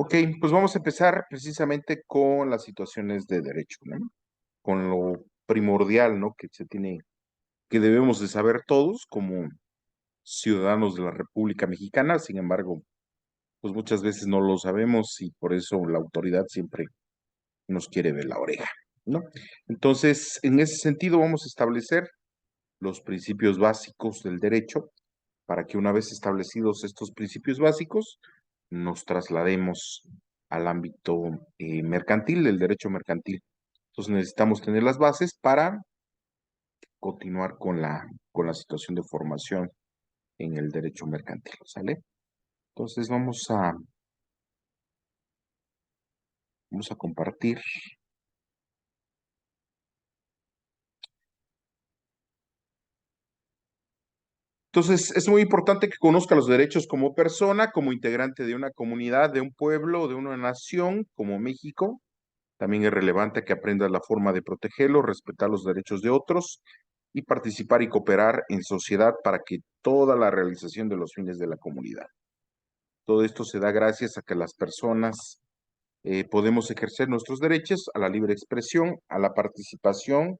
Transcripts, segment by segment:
Ok, pues vamos a empezar precisamente con las situaciones de derecho, ¿no? Con lo primordial, ¿no? Que debemos de saber todos como ciudadanos de la República Mexicana. Sin embargo, pues muchas veces no lo sabemos y por eso la autoridad siempre nos quiere ver la oreja, ¿no? Entonces, en ese sentido, vamos a establecer los principios básicos del derecho para que una vez establecidos estos principios básicos, nos traslademos al ámbito mercantil, del derecho mercantil. Entonces necesitamos tener las bases para continuar con la situación de formación en el derecho mercantil, ¿sale? Entonces vamos a compartir. Entonces, es muy importante que conozca los derechos como persona, como integrante de una comunidad, de un pueblo, de una nación, como México. También es relevante que aprenda la forma de protegerlos, respetar los derechos de otros y participar y cooperar en sociedad para que toda la realización de los fines de la comunidad. Todo esto se da gracias a que las personas podemos ejercer nuestros derechos a la libre expresión, a la participación,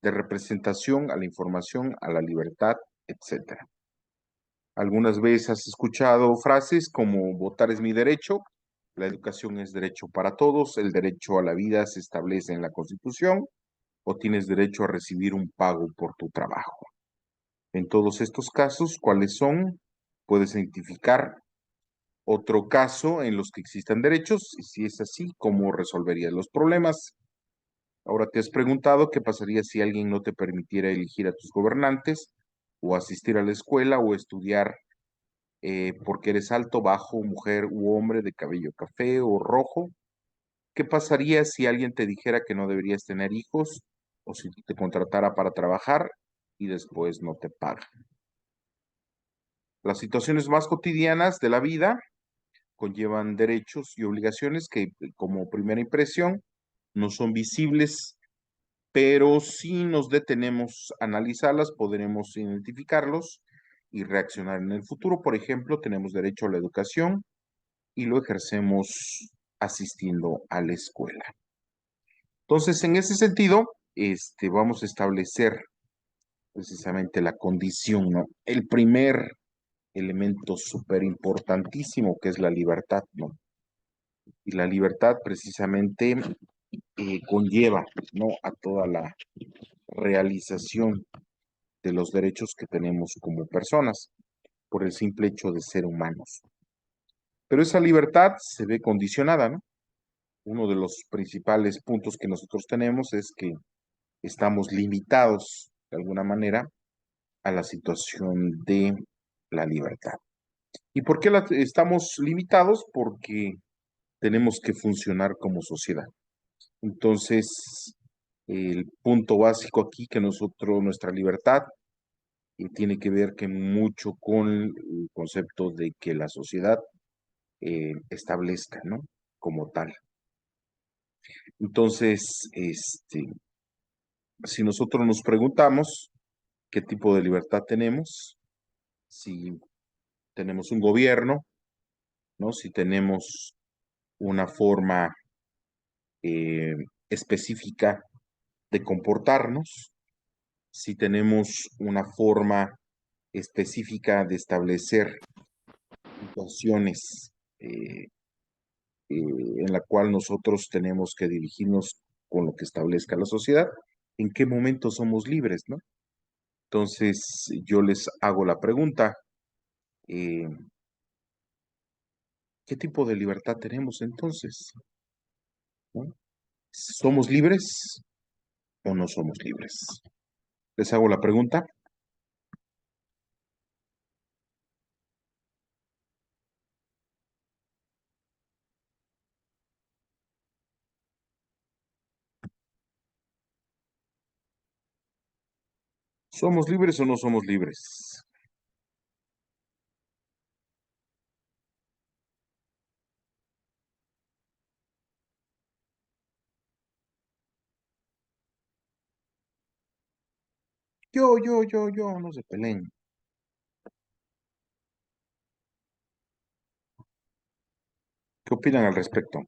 de representación, a la información, a la libertad, etcétera. Algunas veces has escuchado frases como votar es mi derecho, la educación es derecho para todos, el derecho a la vida se establece en la Constitución o tienes derecho a recibir un pago por tu trabajo. En todos estos casos, ¿cuáles son? Puedes identificar otro caso en los que existan derechos y si es así, ¿cómo resolverías los problemas? Ahora te has preguntado qué pasaría si alguien no te permitiera elegir a tus gobernantes o asistir a la escuela o estudiar porque eres alto, bajo, mujer u hombre de cabello café o rojo. ¿Qué pasaría si alguien te dijera que no deberías tener hijos o si te contratara para trabajar y después no te paga? Las situaciones más cotidianas de la vida conllevan derechos y obligaciones que como primera impresión no son visibles, pero si nos detenemos a analizarlas, podremos identificarlos y reaccionar en el futuro. Por ejemplo, tenemos derecho a la educación y lo ejercemos asistiendo a la escuela. Entonces, en ese sentido, vamos a establecer precisamente la condición, ¿no? El primer elemento súper importantísimo que es la libertad, ¿no? Y la libertad precisamente conlleva, ¿no? A toda la realización de los derechos que tenemos como personas por el simple hecho de ser humanos. Pero esa libertad se ve condicionada, ¿no? Uno de los principales puntos que nosotros tenemos es que estamos limitados de alguna manera a la situación de la libertad. ¿Y por qué estamos limitados? Porque tenemos que funcionar como sociedad. Entonces, el punto básico aquí que nuestra libertad, tiene que ver que mucho con el concepto de que la sociedad establezca, ¿no? Como tal. Entonces, si nosotros nos preguntamos qué tipo de libertad tenemos, si tenemos un gobierno, ¿no? Si tenemos una forma eh, específica de comportarnos, si tenemos una forma específica de establecer situaciones en la cual nosotros tenemos que dirigirnos con lo que establezca la sociedad, ¿en qué momento somos libres, no? Entonces, yo les hago la pregunta, eh, ¿qué tipo de libertad tenemos entonces? ¿No? ¿Somos libres o no somos libres? Les hago la pregunta. ¿Somos libres o no somos libres? Yo, no se peleen. ¿Qué opinan al respecto?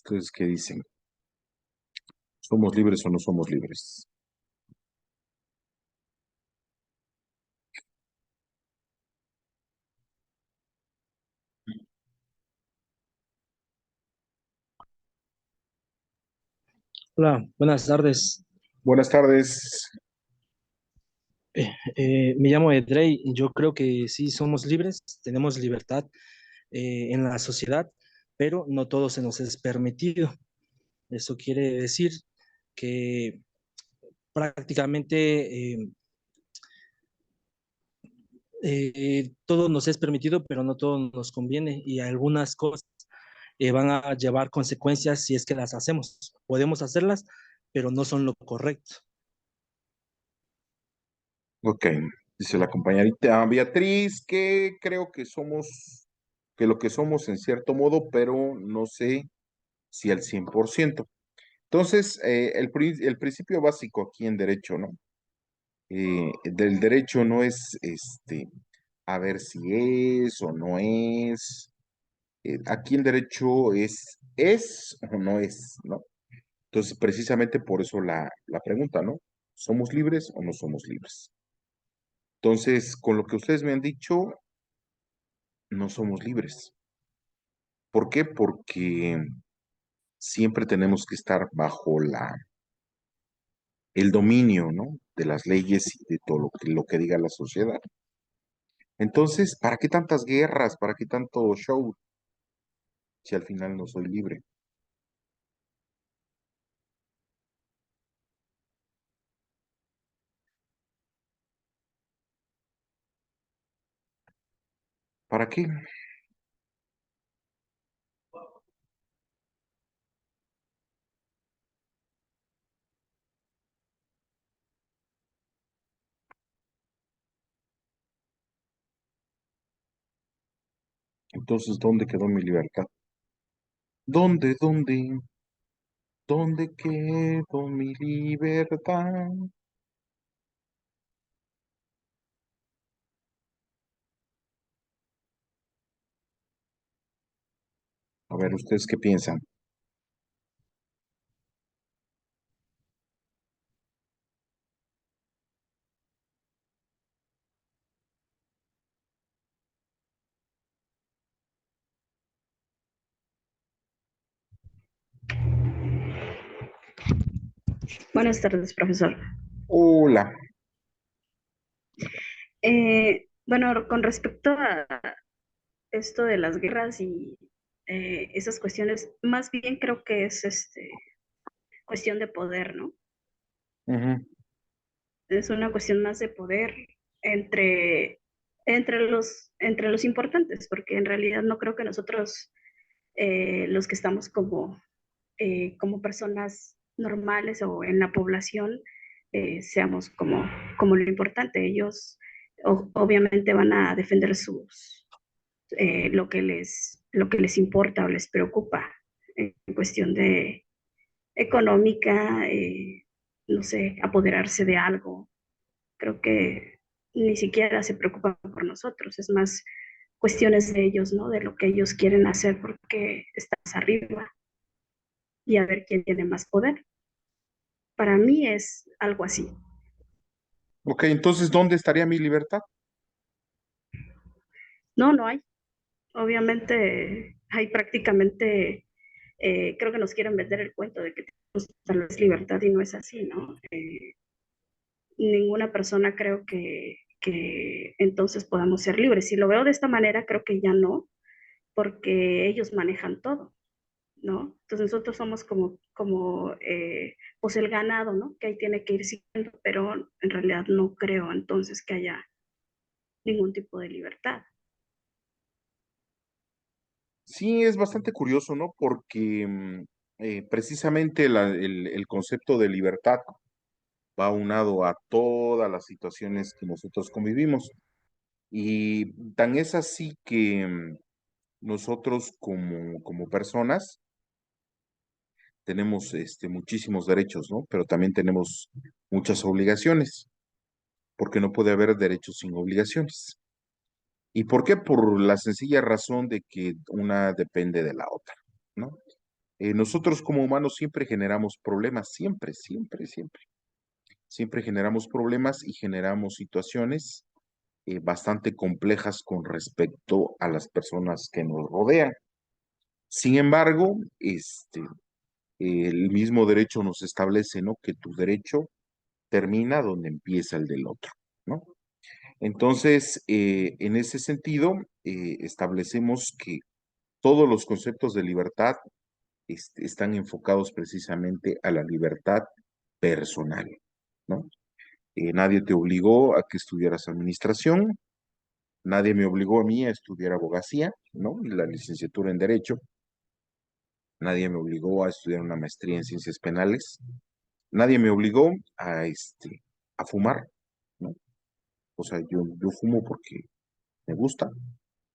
¿Ustedes qué dicen? ¿Somos libres o no somos libres? Hola, buenas tardes. Buenas tardes. Me llamo Edrey. Yo creo que sí somos libres, tenemos libertad en la sociedad, pero no todo se nos es permitido. Eso quiere decir que prácticamente todo nos es permitido, pero no todo nos conviene y algunas cosas van a llevar consecuencias si es que las hacemos. Podemos hacerlas, pero no son lo correcto. Ok, dice la compañerita Beatriz que creo que somos, que lo que somos en cierto modo, pero no sé si al 100%. Entonces, el principio básico aquí en derecho, ¿no? Del derecho no es a ver si es o no es. Aquí en derecho es o no es, ¿no? Entonces, precisamente por eso la pregunta, ¿no? ¿Somos libres o no somos libres? Entonces, con lo que ustedes me han dicho, no somos libres. ¿Por qué? Porque siempre tenemos que estar bajo el dominio, ¿no? De las leyes y de todo lo que diga la sociedad. Entonces, ¿para qué tantas guerras? ¿Para qué tanto show si al final no soy libre? ¿Para qué? Entonces, ¿dónde quedó mi libertad? ¿Dónde quedó mi libertad? A ver, ¿ustedes qué piensan? Buenas tardes, profesor. Hola. Bueno, con respecto a esto de las guerras y esas cuestiones, más bien creo que es cuestión de poder, ¿no? Ujú. Es una cuestión más de poder entre, entre los importantes, porque en realidad no creo que nosotros, los que estamos como personas normales o en la población, seamos como lo importante. Ellos obviamente van a defender lo que les importa o les preocupa en cuestión de económica, no sé, apoderarse de algo. Creo que ni siquiera se preocupan por nosotros, es más cuestiones de ellos, ¿no? De lo que ellos quieren hacer porque estás arriba y a ver quién tiene más poder. Para mí es algo así. Ok, entonces, ¿dónde estaría mi libertad? No, no hay. Obviamente hay prácticamente, creo que nos quieren vender el cuento de que tenemos tal vez libertad y no es así, ¿no? Ninguna persona creo que entonces podamos ser libres. Si lo veo de esta manera, creo que ya no, porque ellos manejan todo, ¿no? Entonces nosotros somos como pues el ganado, ¿no? Que ahí tiene que ir siguiendo, pero en realidad no creo entonces que haya ningún tipo de libertad. Sí, es bastante curioso, ¿no? Porque precisamente el concepto de libertad va aunado a todas las situaciones que nosotros convivimos. Y tan es así que nosotros como personas tenemos muchísimos derechos, ¿no? Pero también tenemos muchas obligaciones, porque no puede haber derechos sin obligaciones. ¿Y por qué? Por la sencilla razón de que una depende de la otra, ¿no? Nosotros como humanos siempre generamos problemas, siempre, siempre, siempre. Siempre generamos problemas y generamos situaciones bastante complejas con respecto a las personas que nos rodean. Sin embargo, el mismo derecho nos establece, ¿no? Que tu derecho termina donde empieza el del otro, ¿no? Entonces, en ese sentido, establecemos que todos los conceptos de libertad están enfocados precisamente a la libertad personal, ¿no? Nadie te obligó a que estudiaras administración, nadie me obligó a mí a estudiar abogacía, ¿no? Y la licenciatura en Derecho, nadie me obligó a estudiar una maestría en ciencias penales, nadie me obligó a fumar, ¿no? O sea, yo fumo porque me gusta,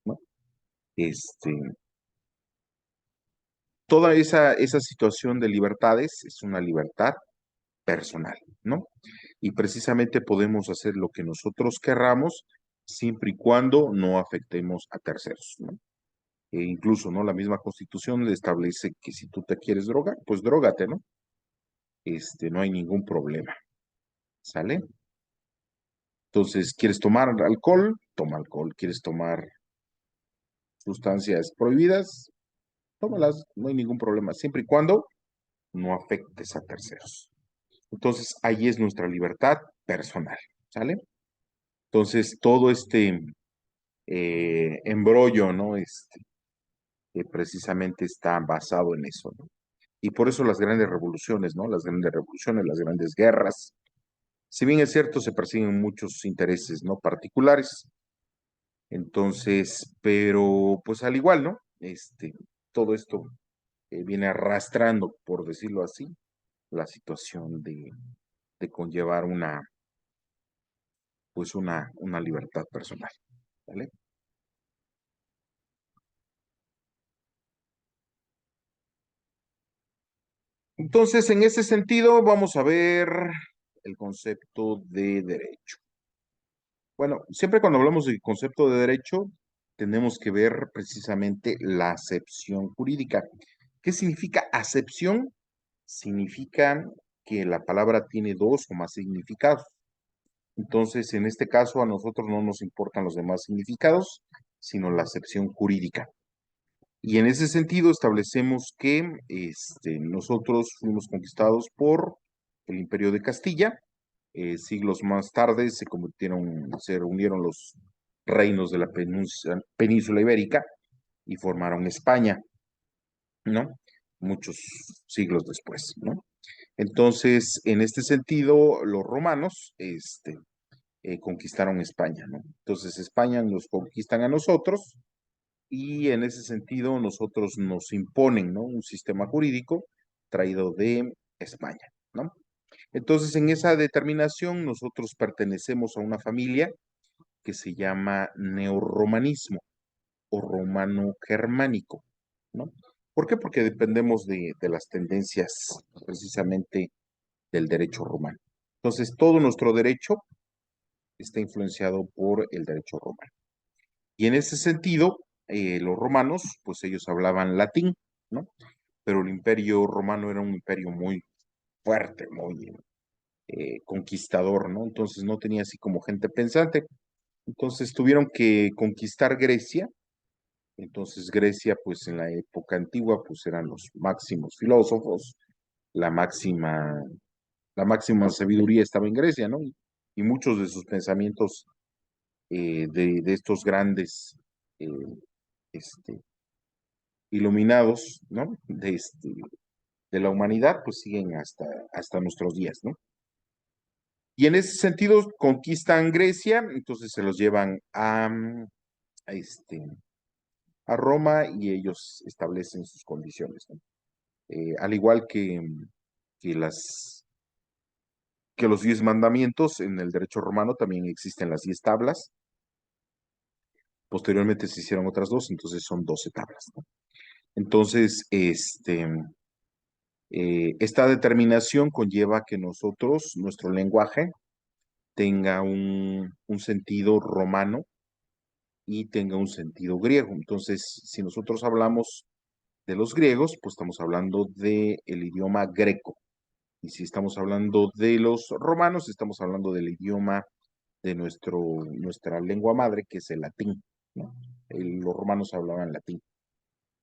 ¿no? Este, toda esa situación de libertades es una libertad personal, ¿no? Y precisamente podemos hacer lo que nosotros querramos siempre y cuando no afectemos a terceros, ¿no? E incluso, ¿no? La misma Constitución le establece que si tú te quieres drogar, pues drógate, ¿no? No hay ningún problema, ¿sale? Entonces, ¿quieres tomar alcohol? Toma alcohol. ¿Quieres tomar sustancias prohibidas? Tómalas, no hay ningún problema, siempre y cuando no afectes a terceros. Entonces, ahí es nuestra libertad personal, ¿sale? Entonces, todo embrollo, ¿no? Que precisamente está basado en eso, ¿no? Y por eso las grandes revoluciones, ¿no? Las grandes revoluciones, las grandes guerras, si bien es cierto, se persiguen muchos intereses, ¿no? Particulares. Entonces, pero pues al igual, ¿no? Todo esto viene arrastrando, por decirlo así, la situación de conllevar pues una libertad personal, ¿vale? Entonces, en ese sentido, vamos a ver el concepto de derecho. Bueno, siempre cuando hablamos del concepto de derecho, tenemos que ver precisamente la acepción jurídica. ¿Qué significa acepción? Significa que la palabra tiene dos o más significados. Entonces, en este caso, a nosotros no nos importan los demás significados, sino la acepción jurídica. Y en ese sentido establecemos que nosotros fuimos conquistados por el Imperio de Castilla. Siglos más tarde se reunieron los reinos de la península ibérica y formaron España, ¿no? Muchos siglos después, ¿no? Entonces, en este sentido, los romanos, conquistaron España, ¿no? Entonces, España nos conquistan a nosotros y en ese sentido nosotros nos imponen, ¿no? Un sistema jurídico traído de España, ¿no? Entonces, en esa determinación nosotros pertenecemos a una familia que se llama neorromanismo o romano-germánico, ¿no? ¿Por qué? Porque dependemos de las tendencias precisamente del derecho romano. Entonces, todo nuestro derecho está influenciado por el derecho romano. Y en ese sentido, los romanos, pues ellos hablaban latín, ¿no? Pero el imperio romano era un imperio muy fuerte, muy conquistador, ¿no? Entonces no tenía así como gente pensante. Entonces tuvieron que conquistar Grecia. Entonces Grecia, pues en la época antigua, pues eran los máximos filósofos, la máxima, la máxima sabiduría estaba en Grecia, ¿no? Y muchos de sus pensamientos de estos grandes eh, este, iluminados, ¿no? De la humanidad, pues siguen hasta nuestros días, ¿no? Y en ese sentido conquistan Grecia, entonces se los llevan a, este, a Roma y ellos establecen sus condiciones, ¿no? Al igual que que los 10 mandamientos, en el derecho romano también existen las 10 tablas. Posteriormente se hicieron otras dos, entonces son 12 tablas, ¿no? Entonces, esta determinación conlleva que nosotros, nuestro lenguaje, tenga un sentido romano y tenga un sentido griego. Entonces, si nosotros hablamos de los griegos, pues estamos hablando del idioma greco. Y si estamos hablando de los romanos, estamos hablando del idioma de nuestra lengua madre, que es el latín, ¿no? Los romanos hablaban latín.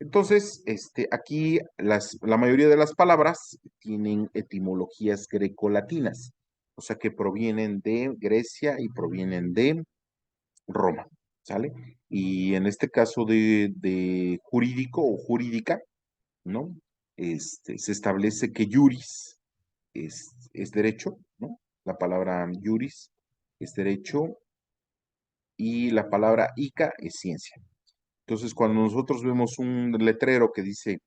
Entonces, aquí la mayoría de las palabras tienen etimologías grecolatinas, o sea que provienen de Grecia y provienen de Roma, ¿sale? Y en este caso de jurídico o jurídica, ¿no? Se establece que juris es derecho, ¿no? La palabra juris es derecho y la palabra ica es ciencia. Entonces, cuando nosotros vemos un letrero que dice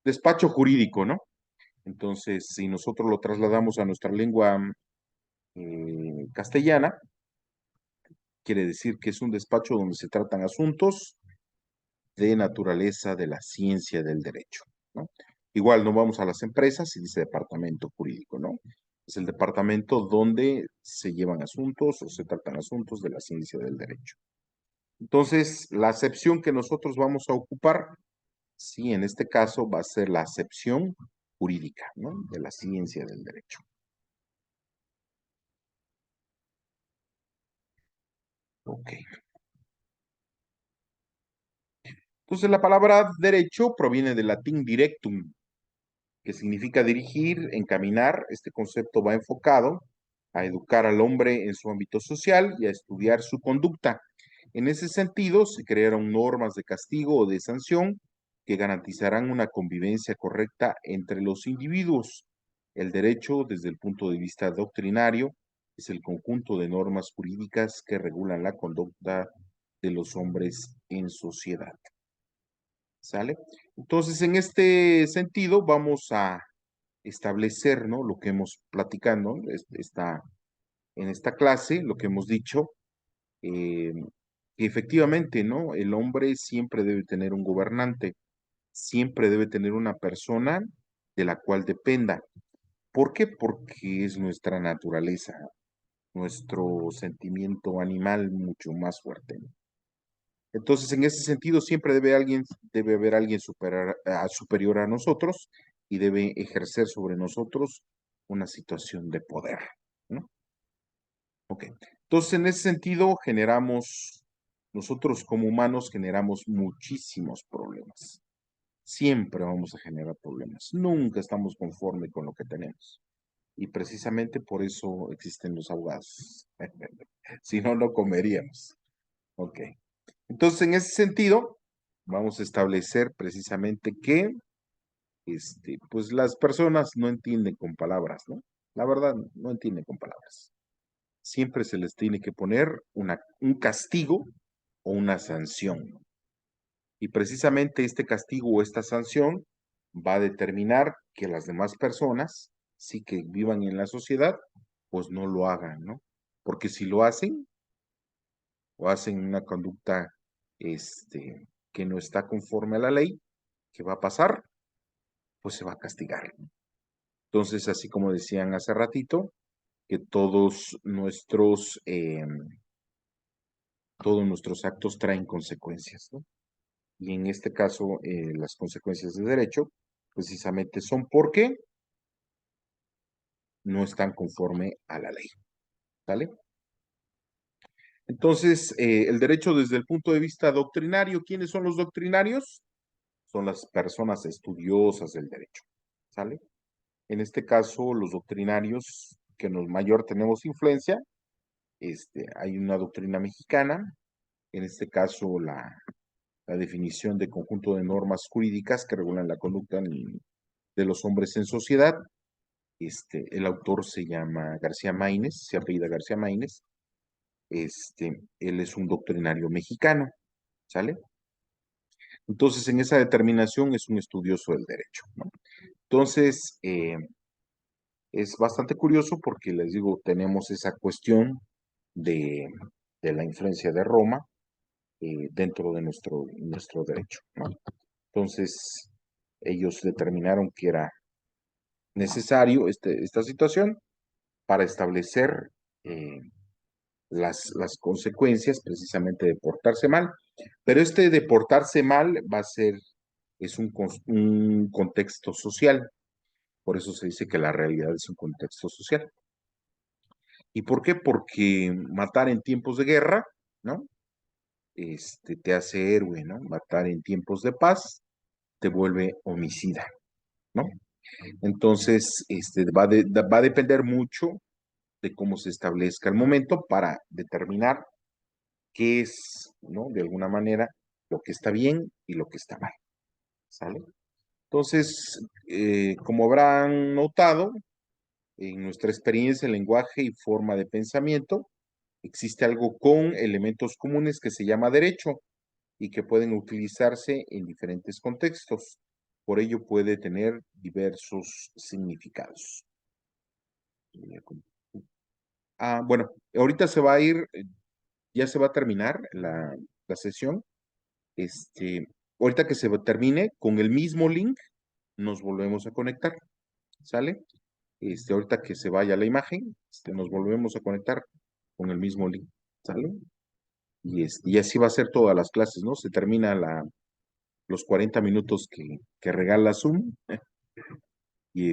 despacho jurídico, ¿no? Entonces, si nosotros lo trasladamos a nuestra lengua castellana, quiere decir que es un despacho donde se tratan asuntos de naturaleza de la ciencia del derecho, ¿no? Igual no vamos a las empresas y dice departamento jurídico, ¿no? Es el departamento donde se llevan asuntos o se tratan asuntos de la ciencia del derecho. Entonces, la acepción que nosotros vamos a ocupar, sí, en este caso va a ser la acepción jurídica, ¿no? De la ciencia del derecho. Ok. Entonces, la palabra derecho proviene del latín directum, que significa dirigir, encaminar. Este concepto va enfocado a educar al hombre en su ámbito social y a estudiar su conducta. En ese sentido, se crearon normas de castigo o de sanción que garantizarán una convivencia correcta entre los individuos. El derecho, desde el punto de vista doctrinario, es el conjunto de normas jurídicas que regulan la conducta de los hombres en sociedad. ¿Sale? Entonces, en este sentido, vamos a establecer, ¿no? Lo que hemos platicado, ¿no? En esta clase, lo que hemos dicho, eh, que efectivamente, ¿no? El hombre siempre debe tener un gobernante, siempre debe tener una persona de la cual dependa. ¿Por qué? Porque es nuestra naturaleza, nuestro sentimiento animal mucho más fuerte, ¿no? Entonces, en ese sentido, siempre debe haber alguien superior a nosotros y debe ejercer sobre nosotros una situación de poder, ¿no? Ok. Entonces, en ese sentido, nosotros como humanos generamos muchísimos problemas. Siempre vamos a generar problemas. Nunca estamos conformes con lo que tenemos. Y precisamente por eso existen los abogados. Si no, no comeríamos. Ok. Entonces, en ese sentido, vamos a establecer precisamente que, pues las personas no entienden con palabras, ¿no? La verdad, no entienden con palabras. Siempre se les tiene que poner un castigo o una sanción. Y precisamente este castigo o esta sanción va a determinar que las demás personas, sí que vivan en la sociedad, pues no lo hagan, ¿no? Porque si lo hacen, o hacen una conducta que no está conforme a la ley, ¿qué va a pasar? Pues se va a castigar. Entonces, así como decían hace ratito, que todos nuestros actos traen consecuencias, ¿no? Y en este caso, las consecuencias de derecho, precisamente son porque no están conforme a la ley, ¿vale? Entonces, el derecho desde el punto de vista doctrinario, ¿quiénes son los doctrinarios? Son las personas estudiosas del derecho, ¿sale? En este caso, los doctrinarios que nos mayor tenemos influencia, hay una doctrina mexicana, en este caso la definición de conjunto de normas jurídicas que regulan la conducta de los hombres en sociedad. El autor se llama García Maínez, se apellida García Maínez. Él es un doctrinario mexicano, ¿sale? Entonces, en esa determinación es un estudioso del derecho, ¿no? Entonces, Es bastante curioso porque les digo, tenemos esa cuestión de, de la influencia de Roma dentro de nuestro derecho, ¿no? Entonces, ellos determinaron que era necesario esta situación para establecer eh, las consecuencias precisamente de portarse mal. Pero este de portarse mal va a ser, es un contexto social. Por eso se dice que la realidad es un contexto social. ¿Y por qué? Porque matar en tiempos de guerra, ¿no? Te hace héroe, ¿no? Matar en tiempos de paz te vuelve homicida, ¿no? Entonces, va a depender mucho de cómo se establezca el momento para determinar qué es, ¿no? De alguna manera, lo que está bien y lo que está mal, ¿sale? Entonces, como habrán notado, en nuestra experiencia, lenguaje y forma de pensamiento, existe algo con elementos comunes que se llama derecho y que pueden utilizarse en diferentes contextos. Por ello puede tener diversos significados. Bueno, ahorita se va a ir, ya se va a terminar la sesión. Ahorita que se termine, con el mismo link, nos volvemos a conectar. ¿Sale? Ahorita que se vaya la imagen, nos volvemos a conectar con el mismo link. ¿Sale? Y así va a ser todas las clases, ¿no? Se termina los 40 minutos que regala Zoom. Y